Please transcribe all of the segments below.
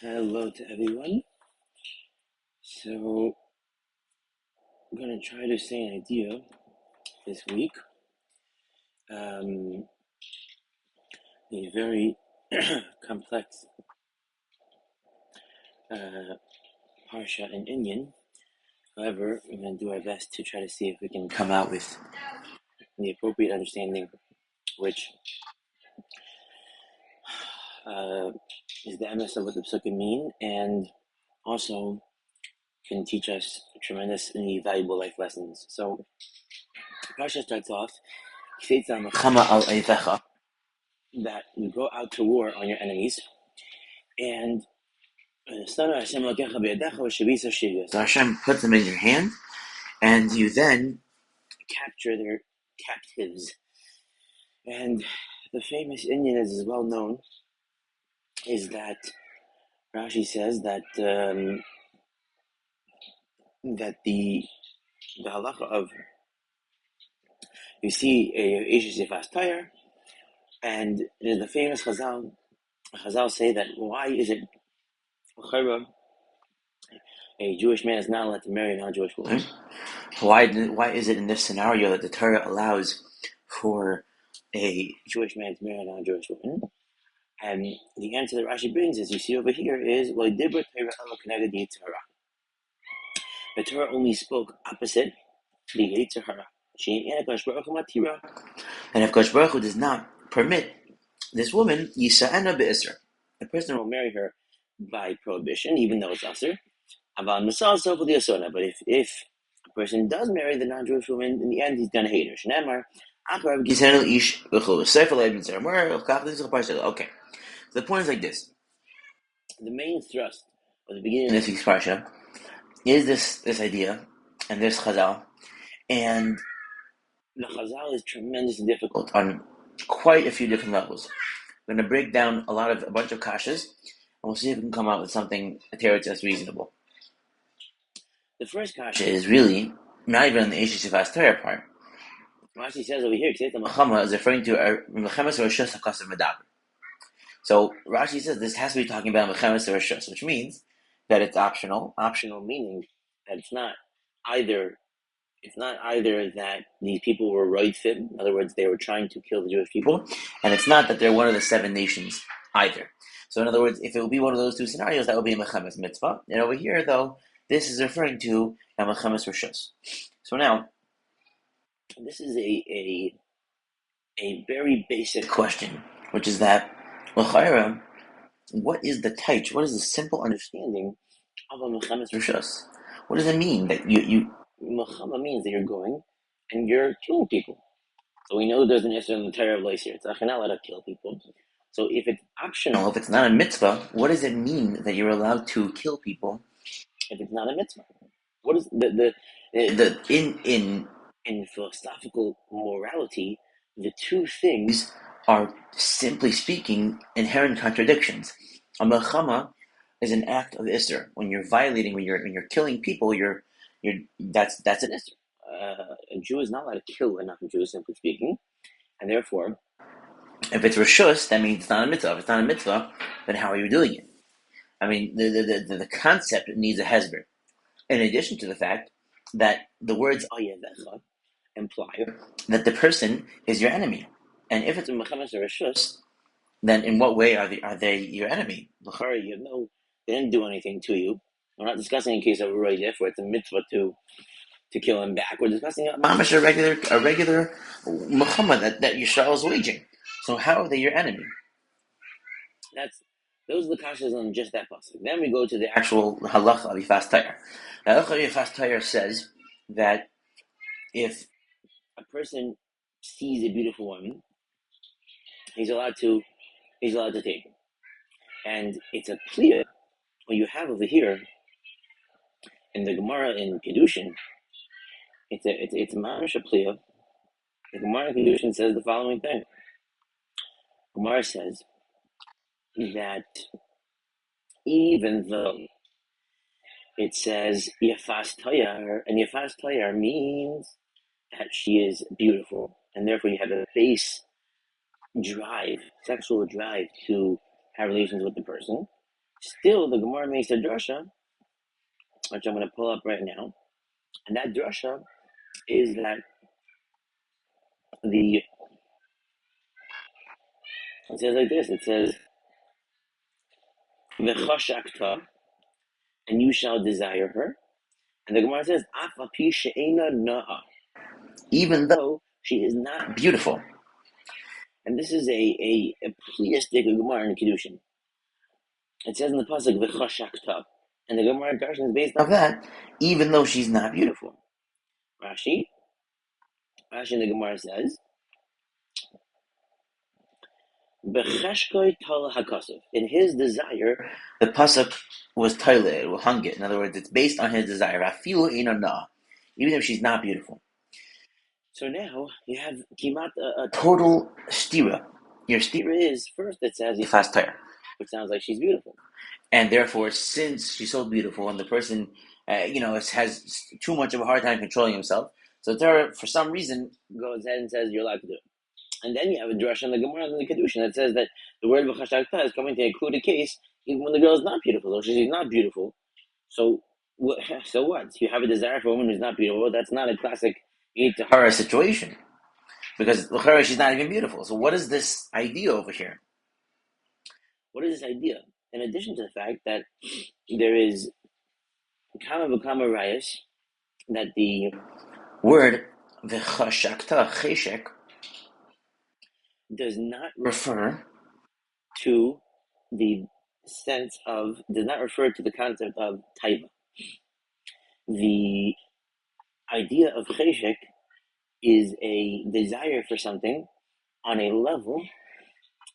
Hello to everyone. So, I'm going to try to say an idea this week. A very complex parsha in Indian. However, we're going to do our best to try to see if we can come out with the appropriate understanding, which is the emes of what the psukim mean, and also can teach us tremendously valuable life lessons. So, the parsha starts off, that you go out to war on your enemies, and so Hashem puts them in your hand, and you then capture their captives. And the famous Indian, as is well known, is that Rashi says that that the halacha of, you see a Ish Sifas Tayar, and the famous Chazal say that why is it a Jewish man is not allowed to marry a non-Jewish woman? Why is it in this scenario that the Torah allows for a Jewish man to marry a non-Jewish woman? And the answer that Rashi brings, as you see over here, is the Torah only spoke opposite the Yetzer Hara. And if Kosh Baruch Hu does not permit this woman, Yisa'ana be'isr, a person will marry her by prohibition, even though it's asr. But if a person does marry the non-Jewish woman, in the end he's going to hate her. Okay, so the point is like this. The main thrust of the beginning of this week's parsha is this idea and this chazal, and the chazal is tremendously difficult on quite a few different levels. We're going to break down a bunch of kashas, and we'll see if we can come out with something that's reasonable. The first kasha is really not even on the Eish Sifas Torah part. Rashi says over here, Kseta Machama is referring to Mechemes Rishus HaKasav Medaber. So Rashi says this has to be talking about Mechemes Rishus, which means that it's optional. Optional meaning that it's not either that these people were roidfim, in other words, they were trying to kill the Jewish people, and it's not that they're one of the 7 nations either. So in other words, if it would be one of those two scenarios, that would be a Mechemes Mitzvah. And over here, though, this is referring to a Mechemes Rishus. So now, this is a very basic question, which is that, l'chayra, what is the taich? What is the simple understanding of a Mechemes Rishus? What does it mean that you Mechama means that you're going and you're killing people. So we know there's an issue in the Torah of Leisir. It's not allowed to kill people. So if it's optional, if it's not a mitzvah, what does it mean that you're allowed to kill people if it's not a mitzvah? What is the in philosophical morality, the two things are, simply speaking, inherent contradictions. A melchama is an act of isser. When you're violating, when you're killing people, that's an isser. A Jew is not allowed to kill a non-Jew, simply speaking, and therefore, if it's rishus, that means it's not a mitzvah. If it's not a mitzvah, then how are you doing it? I mean, the concept needs a hesber. In addition to the fact that the words Ayavecha imply that the person is your enemy. And if it's a Mechemes or a Rishus, then in what way are they your enemy? They didn't do anything to you. We're not discussing a case of a Roidif where it's a mitzvah to kill him back. We're discussing a regular Muhammad that Yisrael is waging. So how are they your enemy? Those are the kashas on just that pasuk. Then we go to the actual halacha of Yifas Tayar. The halacha of Yifas Tayar says that if a person sees a beautiful woman, he's allowed to take her. And it's a clear what you have over here in the Gemara in Kedushin. It's mamish a pliya. The Gemara in Kedushin says the following thing. Gemara says that even though it says Yafas Tayar, and Yafas Tayar means that she is beautiful, and therefore you have a base drive, sexual drive to have relations with the person. Still, the Gemara makes a drasha, which I'm going to pull up right now, and that drasha is that it says like this. It says v'chashakta, and you shall desire her. And the Gemara says afapi she'ena na'a, even though she is not beautiful. And this is a pleiistic Gemara in Kiddushin. It says in the pasuk v'chashakta, and the Gemara Darshan is based off that, even though she's not beautiful. Rashi in the Gemara says, "Becheshkoi tal hakasuf." In his desire, the pasuk was tailed, hung it. In other words, it's based on his desire. Afilu ina na, even if she's not beautiful. So now you have kimat a total stira. Your stira is first it says yifas tayr, which sounds like she's beautiful, and therefore, since she's so beautiful, and the person, has too much of a hard time controlling himself, so Torah, for some reason, goes ahead and says you're allowed to do it. And then you have a drush in the Gemara and the Kedushin that says that the word v'chashakta is coming to include a case even when the girl is not beautiful, or she's not beautiful. So what? You have a desire for a woman who's not beautiful. That's not a classic Tahara situation, because l'chara she's not even beautiful. So what is this idea over here? What is this idea? In addition to the fact that there is kama v'kama rayas that the word v'chashakta cheshek does not refer to the concept of taiba. The idea of cheshek is a desire for something on a level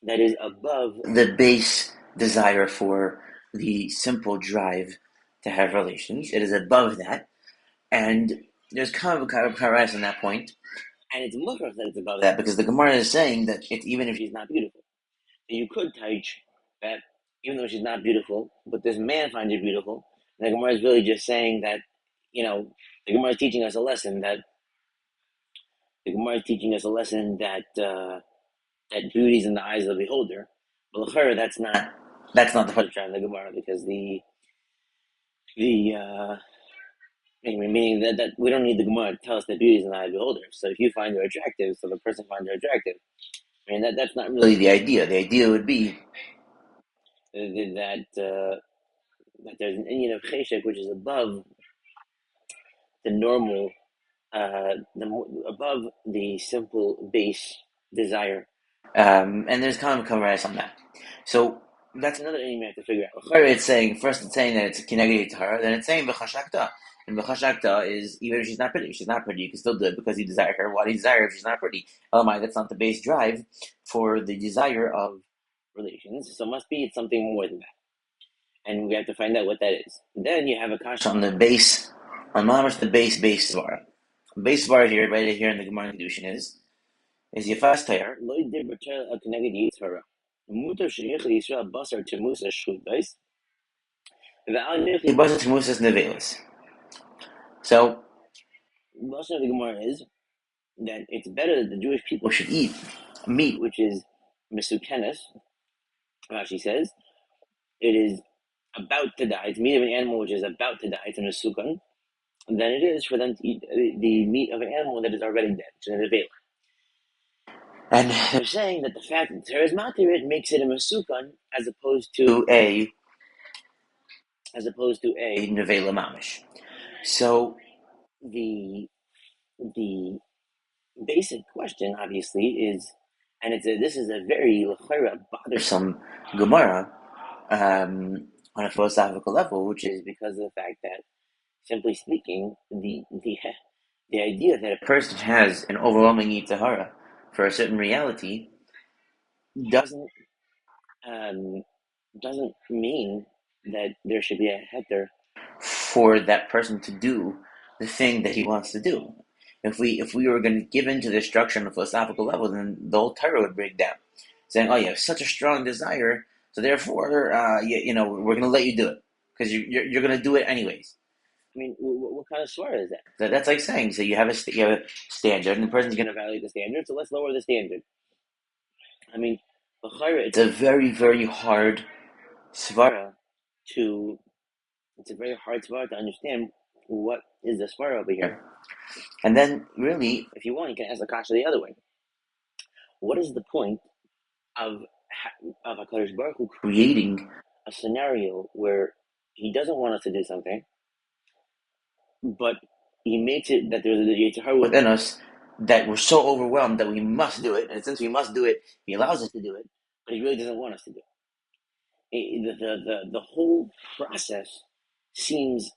that is above the base desire for the simple drive to have relations. It is above that, and there's kind of a paras on that point, and it's mukrach that it's above that, because the Gemara is saying that it's even if she's not beautiful. You could teach that even though she's not beautiful, but this man finds her beautiful, and the Gemara is really just saying that, the Gemara is teaching us a lesson that that beauty is in the eyes of the beholder. But l'chara, that's not the part of the Gemara, because meaning that we don't need the Gemara to tell us that beauty is in the eye of the beholder. So if you find her attractive, so the person finds her attractive. That's not really the idea. The idea would be that there's an inyan of cheshek which is above the normal, above the simple base desire, and there's kind of a cover on that. So that's another thing we have to figure out. It's saying that it's kineged tahara, then it's saying b'chashakta, and b'chashakta is even if she's not pretty, you can still do it because you desire her. Why do you desire her if she's not pretty? Elamai, that's not the base drive for the desire of relations. So it's something more than that, and we have to find out what that is. Then you have a kasha on the base, on mamash the base svara. Base svara here, right here in the Gemara Kedushin is yafas tayar lo yidir b'ter al kineged yitzhara. Mutar sheyich Yisrael basar temusa shudais v'al nechli basar temusas nevelis. So the lesson of the Gemara is that it's better that the Jewish people should eat meat which is mesukenes. Rashi says it is about to die. It's meat of an animal which is about to die. It's a mesukan. Than it is for them to eat the meat of an animal that is already dead, which is an avela. And they're saying that the fact that Torah is matir makes it a mesukan as opposed to a nevela mamish. So the basic question, obviously, is, and this is a very l'chayra bothersome Gemara on a philosophical level, which is because of the fact that, simply speaking, the idea that a person has an overwhelming yitzhara for a certain reality doesn't mean that there should be a heter for that person to do the thing that he wants to do. If we were going to give into this structure on a philosophical level, then the whole Torah would break down, saying, "Oh, you have such a strong desire, so therefore, we're going to let you do it because you're going to do it anyways." What kind of swara is that? That's like saying, so you have a standard, and the person's going to evaluate the standard, so let's lower the standard. It's a very, very hard svara it's a very hard svara to understand what is the svara over here. And then, really, if you want, you can ask the kasha the other way. What is the point of HaKadosh Baruch Hu creating a scenario where he doesn't want us to do something, but he makes it that there's a Yetzer Hara within us that we're so overwhelmed that we must do it, and since we must do it, he allows us to do it, but he really doesn't want us to do it. The whole process seems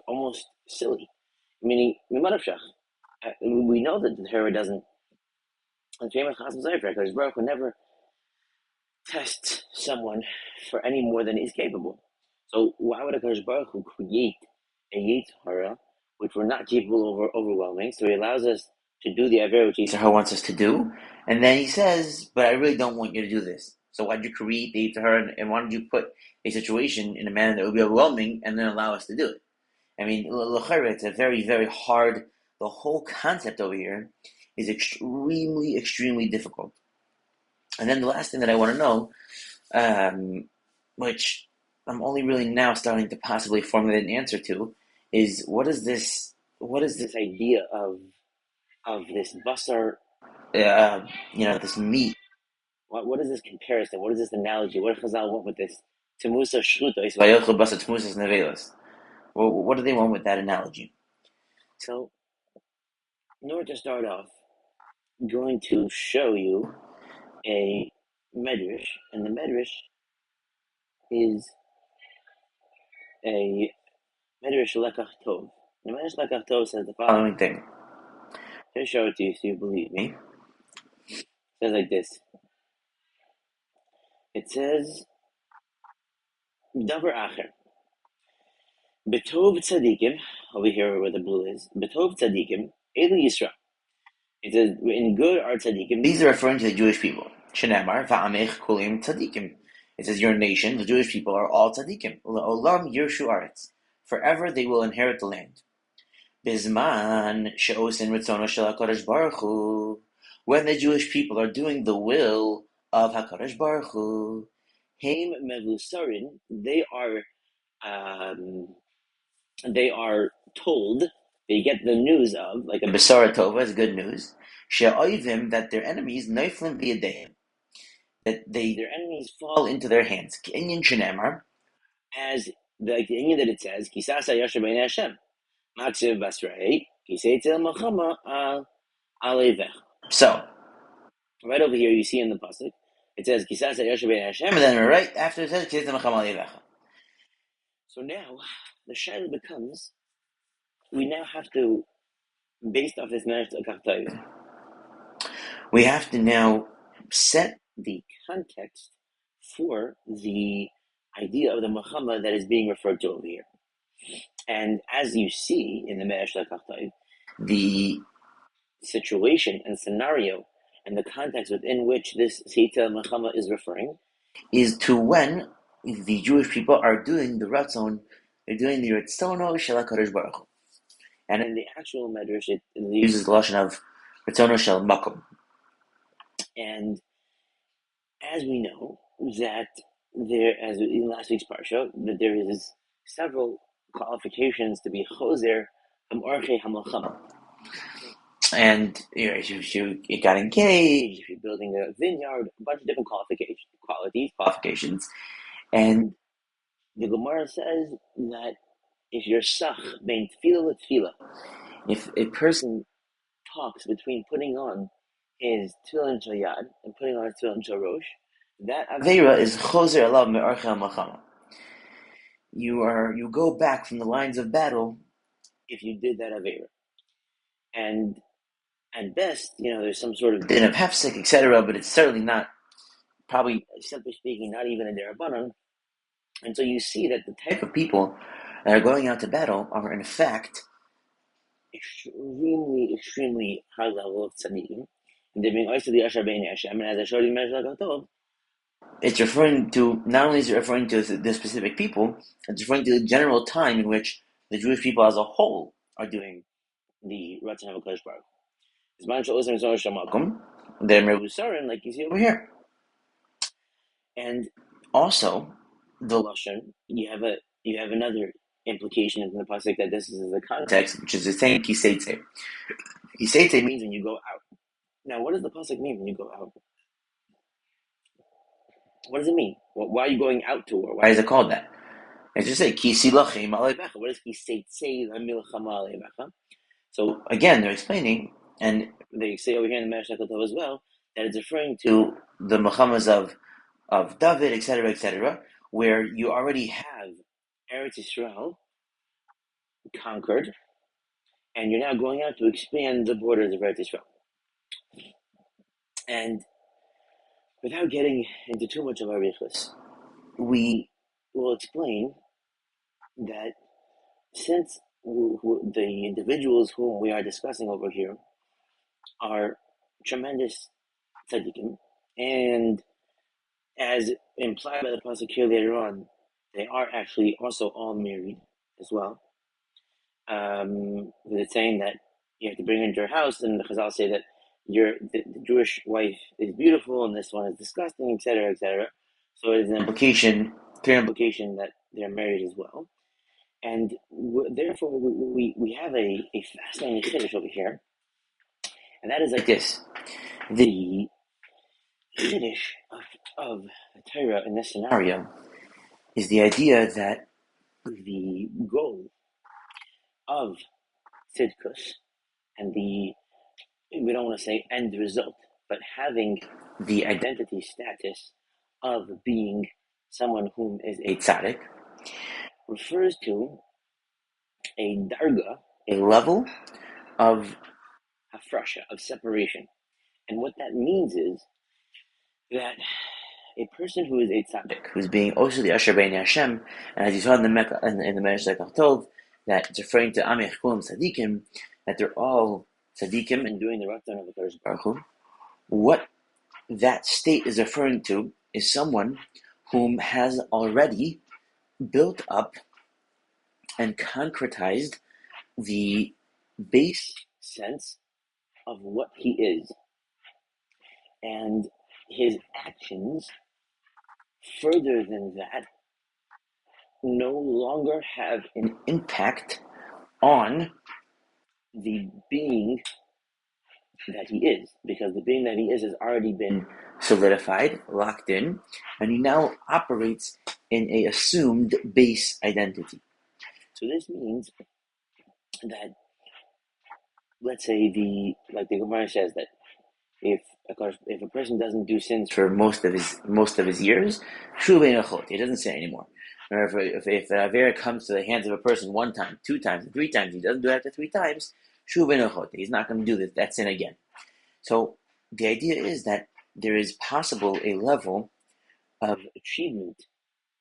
almost silly. Meaning, we know that the Torah doesn't. The famous Chasam Sofer, because Baruch Hu never tests someone for any more than he's capable. So why would HaKadosh Baruch Hu create a Yetzer Hara which we're not capable of overwhelming? So he allows us to do the Avera which Yetzer Hara wants us to do, and then he says, "But I really don't want you to do this. So why did you create the Yetzer Hara, and why did you put a situation in a manner that would be overwhelming, and then allow us to do it?" I mean, it's a very, very hard. The whole concept over here is extremely, extremely difficult. And then the last thing that I want to know, which I'm only really now starting to possibly formulate an answer to, is what is this idea of this basar, this meat? What is this comparison? What is this analogy? What did Chazal want with this? Temusa shchutos vayochel basar temusas nevelos. Well, what do they want with that analogy? So, in order to start off, I'm going to show you a medrash, and the medrash is a medrash lekach tov. The medrash lekach tov says the following thing. I'll show it to you so you believe me. It says like this. It says, Davar acher. Betov tzadikim, over here where the blue is, Betov tzadikim, Elu Yisra. It says, in good are tzadikim. These are referring to the Jewish people. Shenamar, va'amech kulim tzadikim. It says, your nation, the Jewish people, are all tzadikim. Olam yirshu aretz. Forever they will inherit the land. Bizman she'osin ritzono shel HaKadosh Baruch Hu. When the Jewish people are doing the will of HaKadosh Baruch Hu, Heim mevusarin, they are told, they get the news of, like a Besara Tova is good news, she'oivim, that their enemies, neiflim b'yadeim, that their enemies fall into their hands. Kinyan shenemar, as like the Inyan that it says, Kisasa Yasher Bein Hashem, Maksiv Basrei, Kiseitel Machama Alevech. So, right over here you see in the pasuk, it says Kisasa Yasher Bein Hashem, and then right after it says Kiseitel Machama Alevech. So now the shaila becomes, we now have to, based off this Medrash Lekach Tov, we have to now set the context for the idea of the Machama that is being referred to over here. And as you see in the Medrash Lekach Tov, the situation and scenario and the context within which this Seita Machama is referring is to when the Jewish people are doing the Ratzon, they're doing the Ritzono Shel HaKadosh Baruch Hu. And in the actual Medrash, it uses the Lashon of Ritzono Shel Makom. And as we know, that there, as in last week's Parsha, that there is several qualifications to be Choser Hamorchei HaMalchama. And if you got engaged, if you're building a vineyard, a bunch of different qualifications. And the Gemara says that if you're sach bein tefillah l'tefillah, if a person talks between putting on his tefillin shel yad and putting on his tefillin shel rosh, that avera is choser alav me'orchei hamachama. You go back from the lines of battle if you did that avera. And at best, there's some sort of din of hefsek, etc., but it's certainly not, probably, simply speaking, not even a derabanan. And so you see that the type of people that are going out to battle are, in fact, extremely, extremely high level of tzaddikim. And they're being also the Yasher Bein Hashem, and as I showed you, it's referring to, not only is it referring to the specific people, it's referring to the general time in which the Jewish people as a whole are doing the Ratzon HaKadosh Baruch Hu. They're Mevusarin, like you see over here. And also, the lashon, you have another implication in the pasuk that this is the context, which is the saying kiseitze. Kiseitze means when you go out. Now, what does the pasuk mean when you go out? What does it mean? Why are you going out to war? Why is it called that? It's just say kisilachem alevecha. What does kiseitze lamilchama alevecha? So again, they're explaining, and they say over here in the Medrash Tov as well, that it's referring to the Milchamas of David, etc., where you already have Eretz Yisrael conquered, and you're now going out to expand the borders of Eretz Yisrael. And without getting into too much of arichos, we will explain that since the individuals whom we are discussing over here are tremendous tzaddikim, and as implied by the pasuk here later on, they are actually also all married as well. It's saying that you have to bring her into your house, and the Chazal say that the Jewish wife is beautiful, and this one is disgusting, etc., etc. So it is an clear implication that they're married as well. And therefore, we have a fascinating chiddush over here, and that is like this: the chiddush of the Torah in this scenario is the idea that the goal of tzidkus and we don't want to say end result, but having the identity status of being someone whom is a tzaddik refers to a darga, a level of hafrasha, of separation. And what that means is that a person who is a tzaddik, who's being also the Asher Bein Hashem, and as you saw in the Medrash Tov, that it's referring to Amech Kulam Tzaddikim, that they're all tzaddikim and doing the Ratzon of the Kadosh Baruch Hu. What that state is referring to is someone whom has already built up and concretized the base sense of what he is, and his actions further than that no longer have an impact on the being that he is, because the being that he is has already been solidified, locked in, and he now operates in a assumed base identity. So this means that, let's say, the Gemara says that if a person doesn't do sins for most of his years, he doesn't sin anymore. Or if an avera comes to the hands of a person one time, 2 times, 3 times, he doesn't do it after 3 times, he's not going to do that sin again. So the idea is that there is possible a level of achievement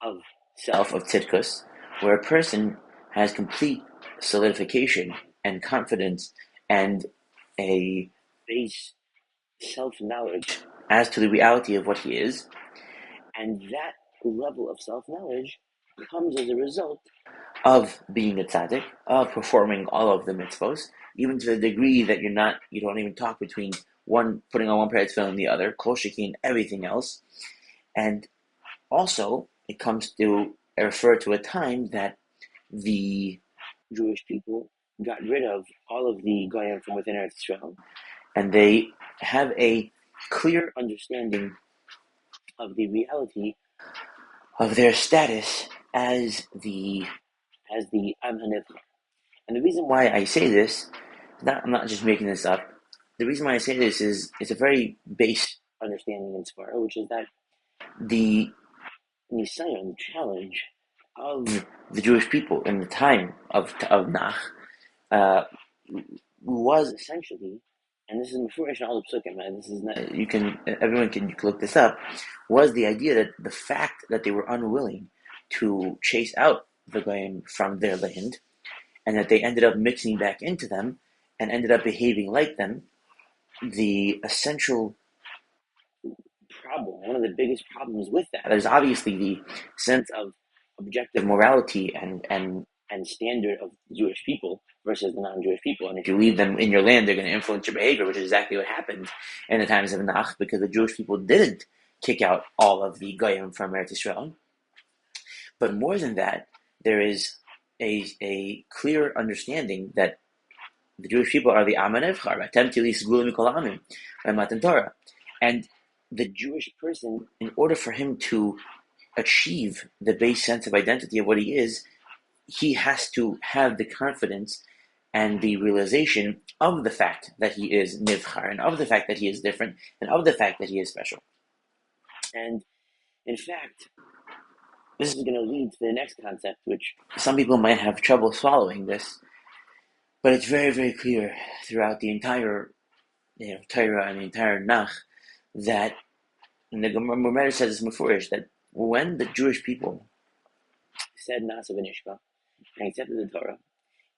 of self, of tzidkus, where a person has complete solidification and confidence and a base self-knowledge as to the reality of what he is, and that level of self-knowledge comes as a result of being a tzaddik, of performing all of the mitzvos, even to the degree that you don't even talk between putting on one pair of tefillin and the other, kol shekin, everything else. And also, it comes to refer to a time that the Jewish people got rid of all of the goyim from within Eretz Yisrael, and they have a clear understanding of the reality of their status as the Am HaNivcha. And the reason why I say this, I'm not just making this up. The reason why I say this is it's a very base understanding in Svara, which is that the Nisayon, the challenge of the Jewish people in the time of Nach, was essentially, and this is Mefurish all the Psukim, and this is not, everyone can look this up, was the idea that the fact that they were unwilling to chase out the Goyim from their land, and that they ended up mixing back into them and ended up behaving like them, the essential problem, one of the biggest problems with that is obviously the sense of objective morality and standard of Jewish people versus the non-Jewish people. And if you leave them in your land, they're going to influence your behavior, which is exactly what happened in the times of Nach, because the Jewish people didn't kick out all of the Goyim from Eretz Yisrael. But more than that, there is a clear understanding that the Jewish people are the Am HaNevchar, by Matan Torah. And the Jewish person, in order for him to achieve the base sense of identity of what he is, he has to have the confidence and the realization of the fact that he is Nivchar, and of the fact that he is different, and of the fact that he is special. And in fact, this is going to lead to the next concept, which some people might have trouble swallowing this, but it's very, very clear throughout the entire Torah and the entire Nach that, and the Gemara says this Mefurish, that when the Jewish people said Nasa v'Nishka and accepted the Torah,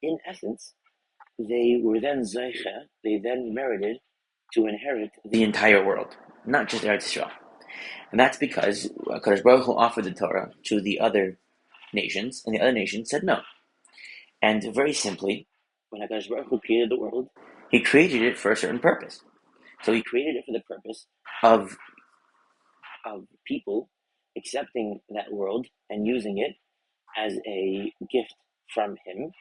in essence, they were then Zeicha, they then merited to inherit the entire world, not just Eretz Yisrael. And that's because HaKadosh Baruch Hu offered the Torah to the other nations, and the other nations said no. And very simply, when HaKadosh Baruch Hu created the world, he created it for a certain purpose. So he created it for the purpose of people accepting that world and using it as a gift from him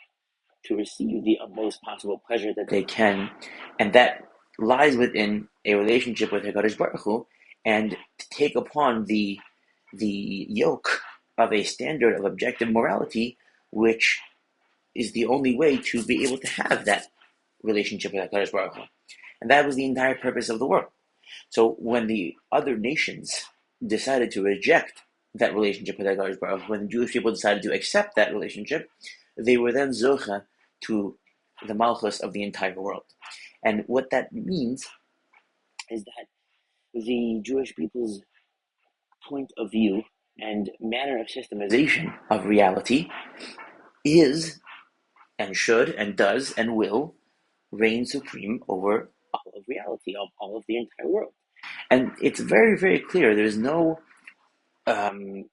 to receive the utmost possible pleasure that they can, and that lies within a relationship with HaKadosh Baruch Hu, and to take upon the yoke of a standard of objective morality, which is the only way to be able to have that relationship with HaKadosh Baruch Hu. And that was the entire purpose of the world. So when the other nations decided to reject that relationship with HaKadosh Baruch Hu, when the Jewish people decided to accept that relationship, they were then zocha to the malchus of the entire world. And what that means is that the Jewish people's point of view and manner of systemization of reality is, and should, and does, and will reign supreme over all of reality, of all of the entire world. And it's very, very clear. There's no hiding.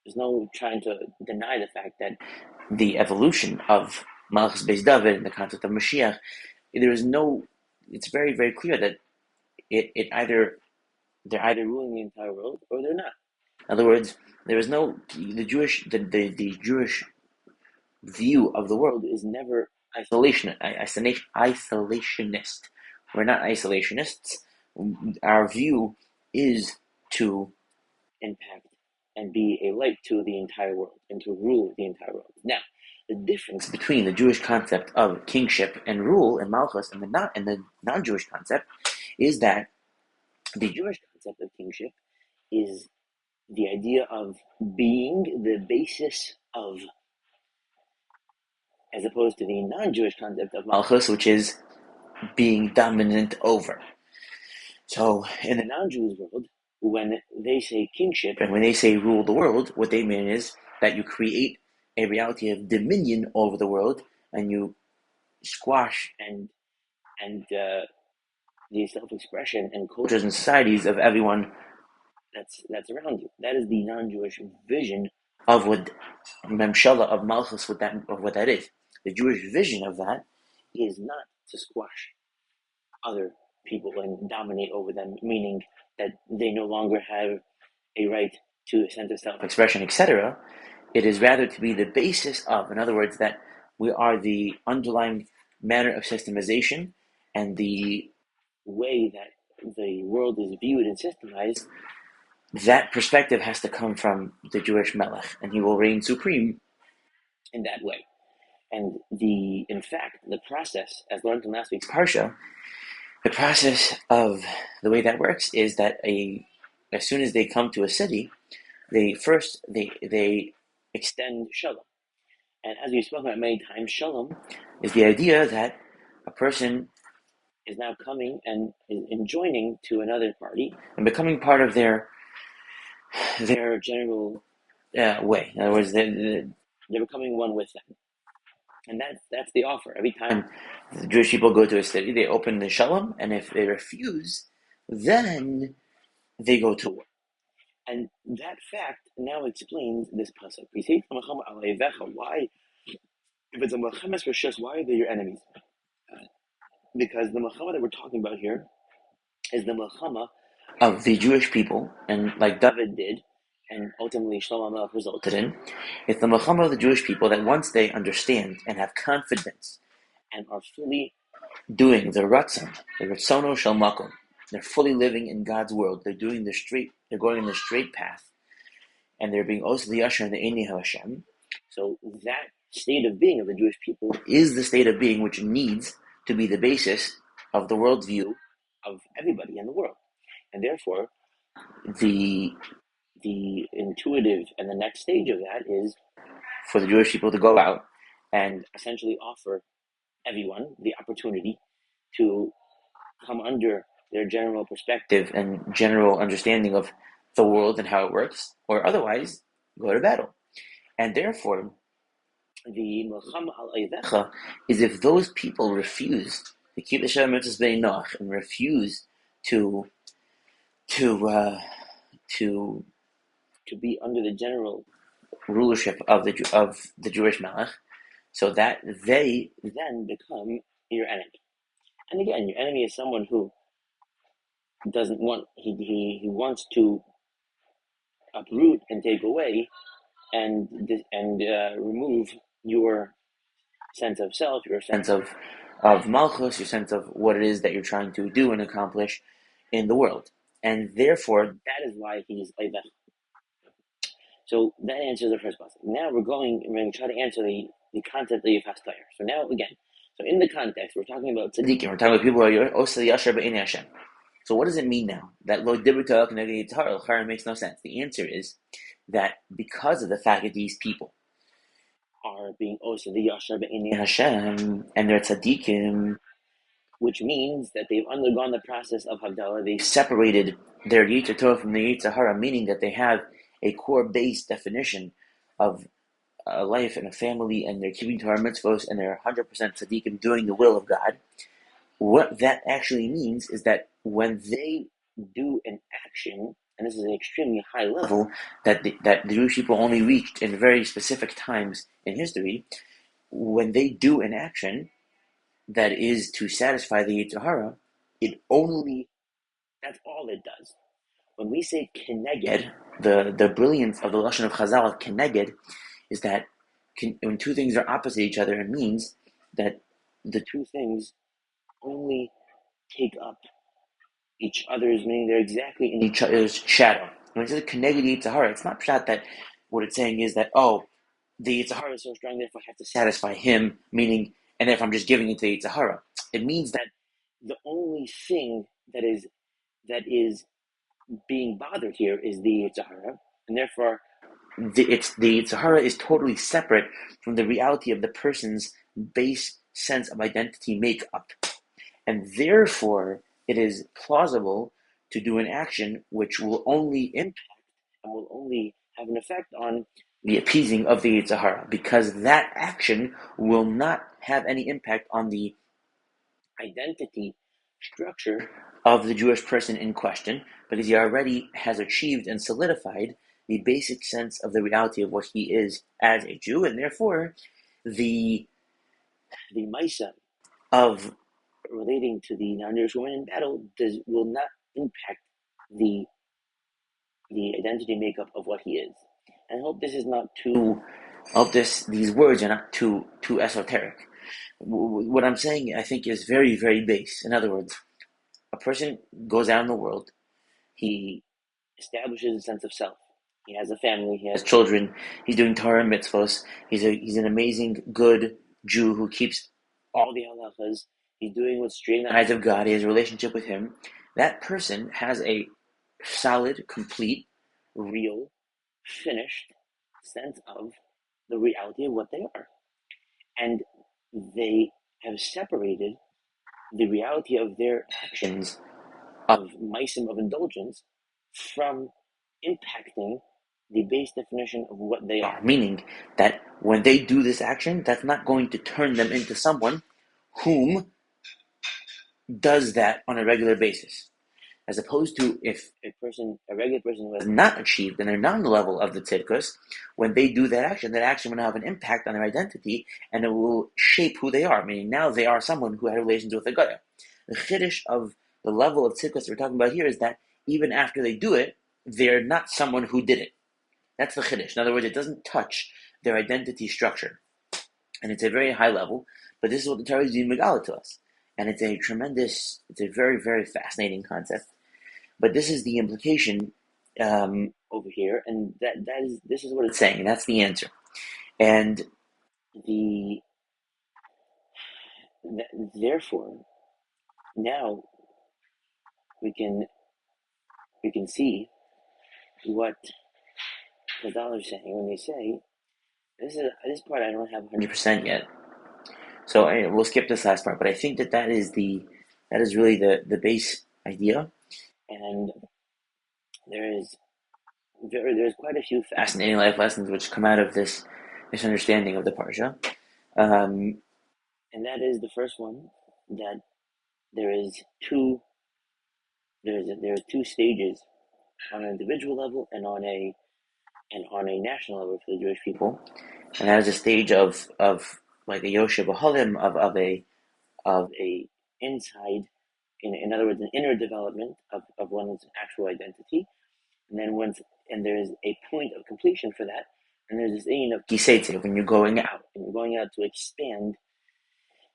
There's no trying to deny the fact that the evolution of Malchus Beis David and the concept of Mashiach, it's very, very clear that they're either ruling the entire world or they're not. In other words, there is the Jewish view of the world is never isolationist. We're not isolationists. Our view is to impact and be a light to the entire world and to rule the entire world. Now, the difference between the Jewish concept of kingship and rule and malchus and the non-Jewish concept is that the Jewish concept of kingship is the idea of being the basis of, as opposed to the non-Jewish concept of malchus, which is being dominant over. So in the non-Jewish world, when they say kingship and when they say rule the world, what they mean is that you create a reality of dominion over the world, and you squash and the self-expression and cultures and societies of everyone that's around you. That is the non-Jewish vision of what Memshala of Malchus, what that is. The Jewish vision of that is not to squash other people and dominate over them, meaning that they no longer have a right to a sense of self-expression, etc. It is rather to be the basis of, in other words, that we are the underlying manner of systemization, and the way that the world is viewed and systemized, that perspective has to come from the Jewish Melech, and he will reign supreme in that way. And in fact, the process, as learned in last week's Parsha, the process of the way that works is that as soon as they come to a city, they extend shalom. And as we've spoken about many times, shalom is the idea that a person is now coming and joining to another party and becoming part of their general way. In other words, they're becoming one with them. And that's the offer. Every time the Jewish people go to a city, they open the shalom, and if they refuse, then they go to war. And that fact now explains this pasuk. Why, if it's a Melchemes Rishus, why are they your enemies? Because the Melchama that we're talking about here is the Melchama of the Jewish people, and like David did, and ultimately Shlomo HaMelech resulted in, is the Milchama of the Jewish people, that once they understand and have confidence and are fully doing the Ratzon, the Ratzono Shel Makom, they're fully living in God's world, they're going in the straight path, and they're being also the Yashar and the Einei Hashem. So that state of being of the Jewish people is the state of being which needs to be the basis of the worldview of everybody in the world. And therefore, the intuitive and the next stage of that is for the Jewish people to go out and essentially offer everyone the opportunity to come under their general perspective and general understanding of the world and how it works, or otherwise go to battle. And therefore, the Milchama al Eivecha is if those people refuse to keep the Sheva Mitzvahs B'nai Noach and refuse to be under the general rulership of the Jewish Melech, so that they then become your enemy. And again, your enemy is someone who doesn't want, he wants to uproot and take away and remove your sense of self, your sense of malchus, your sense of what it is that you're trying to do and accomplish in the world. And therefore, that is why he's Eivech. So that answers the first question. Now we're going to try to answer the concept of Yefas Tayyar. So now again, so in the context, we're talking about tzaddikim, we're talking about people who are Osa Yashar B'Einei Hashem. So what does it mean now that Lo Dibur Torah K'neged Yitzhar L'Chara makes no sense? The answer is that because of the fact that these people are being Osa the Yashar B'Einei Hashem and they're tzaddikim, which means that they've undergone the process of Havdalah, they've separated their Yetzer Torah from the Yetzer Hara, meaning that they have a core base definition of a life and a family, and they're keeping Torah mitzvos, and they're 100% tzaddikim doing the will of God. What that actually means is that when they do an action, and this is an extremely high level that the Jewish people only reached in very specific times in history, when they do an action that is to satisfy the Yetzer Hara, that's all it does. When we say keneged, the brilliance of the Lashon of Chazal of keneged is that when two things are opposite each other, it means that the two things only take up each other's, meaning they're exactly in each other's shadow. When it says keneged Yetzer Hara, it's not pshat that what it's saying is that, the Yetzer Hara is so strong, therefore I have to satisfy him, meaning, and therefore I'm just giving it to the Yetzer Hara. It means that the only thing that is being bothered here is the Yetzer Hara, and therefore the Yetzer Hara is totally separate from the reality of the person's base sense of identity makeup, and therefore it is plausible to do an action which will only impact and will only have an effect on the appeasing of the Yetzer Hara, because that action will not have any impact on the identity structure of the Jewish person in question, because he already has achieved and solidified the basic sense of the reality of what he is as a Jew, and therefore the Maisa of relating to the non-Jewish woman in battle will not impact the identity makeup of what he is. And I hope this is not too. I hope these words are not too esoteric. What I'm saying, I think, is very, very base. In other words, a person goes out in the world, he establishes a sense of self. He has a family, he has children, he's doing Torah and mitzvos, he's an amazing, good Jew who keeps all the halachas, he's doing what's straight in the eyes of God, he has a relationship with him. That person has a solid, complete, real, finished sense of the reality of what they are. And they have separated the reality of their actions of meisim of indulgence from impacting the base definition of what they are. Meaning that when they do this action, that's not going to turn them into someone whom does that on a regular basis. As opposed to if a regular person who has not achieved and they're not on the level of the tzidkus, when they do that action will have an impact on their identity and it will shape who they are. Meaning now they are someone who had relations with a Goya. The chiddush of the level of tzidkus we're talking about here is that even after they do it, they're not someone who did it. That's the Chiddush. In other words, it doesn't touch their identity structure. And it's a very high level, but this is what the Torah is being megala to us. And it's a very, very fascinating concept. But this is the implication over here, and this is what it's saying, and that's the answer. And the therefore, now we can see what Chazal are saying when they say this part I don't have 100% yet. So we'll skip this last part, but I think that is really the base idea, and there's quite a few fascinating life lessons which come out of this understanding of the parsha, and that is the first one, that there's two stages on an individual level and on a national level for the Jewish people, and that is a stage of like a Yoshe B'Halim of a inside, in other words, an inner development of one's actual identity, and then there's a point of completion for that, and there's this thing of kiseitze, when you're going out to expand,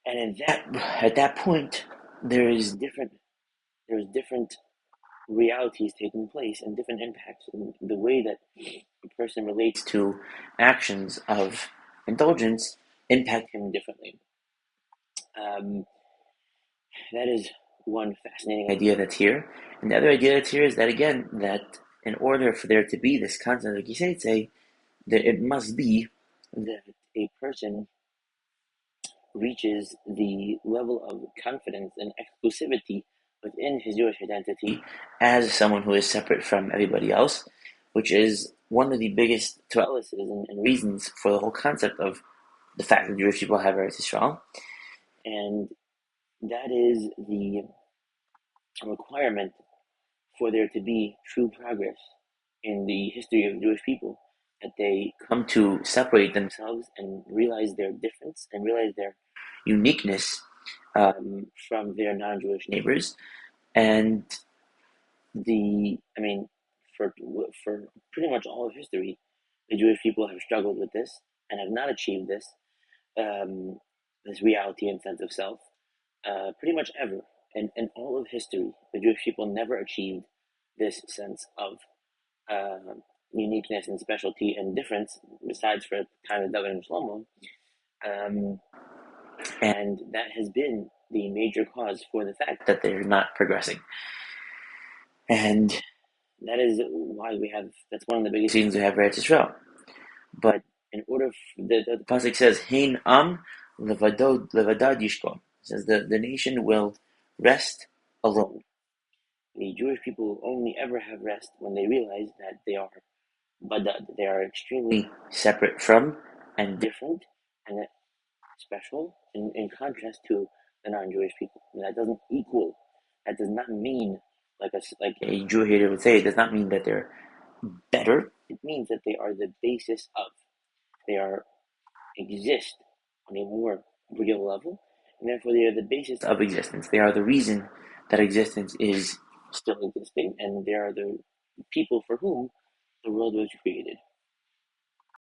and at that point there's different realities taking place and different impacts, and the way that a person relates to actions of indulgence impact him differently. That is one fascinating idea that's here. And the other idea that's here is that, again, that in order for there to be this concept of kiseitze, that it must be that a person reaches the level of confidence and exclusivity within his Jewish identity as someone who is separate from everybody else, which is one of the biggest to'elos and reasons for the whole concept of the fact that Jewish people have Eretz Yisrael. And that is the requirement for there to be true progress in the history of Jewish people, that they come to separate themselves and realize their difference and realize their uniqueness from their non-Jewish neighbors. And for pretty much all of history, the Jewish people have struggled with this and have not achieved this reality and sense of self pretty much ever. In all of history, the Jewish people never achieved this sense of uniqueness and specialty and difference, besides for the time of David and Shlomo. And that has been the major cause for the fact that they're not progressing. And that is why that's one of the biggest reasons we have Eretz Yisrael. But in order, the pasuk says, Hein am levadad yishkon. It says the nation will rest alone. The Jewish people only ever have rest when they realize that they are badad. They are extremely separate from and different and special in contrast to the non-Jewish people. And that does not mean, like a Jew here would say, it does not mean that they're better. It means that they are the basis of. They exist on a more real level, and therefore they are the basis of existence. They are the reason that existence is still existing, and they are the people for whom the world was created.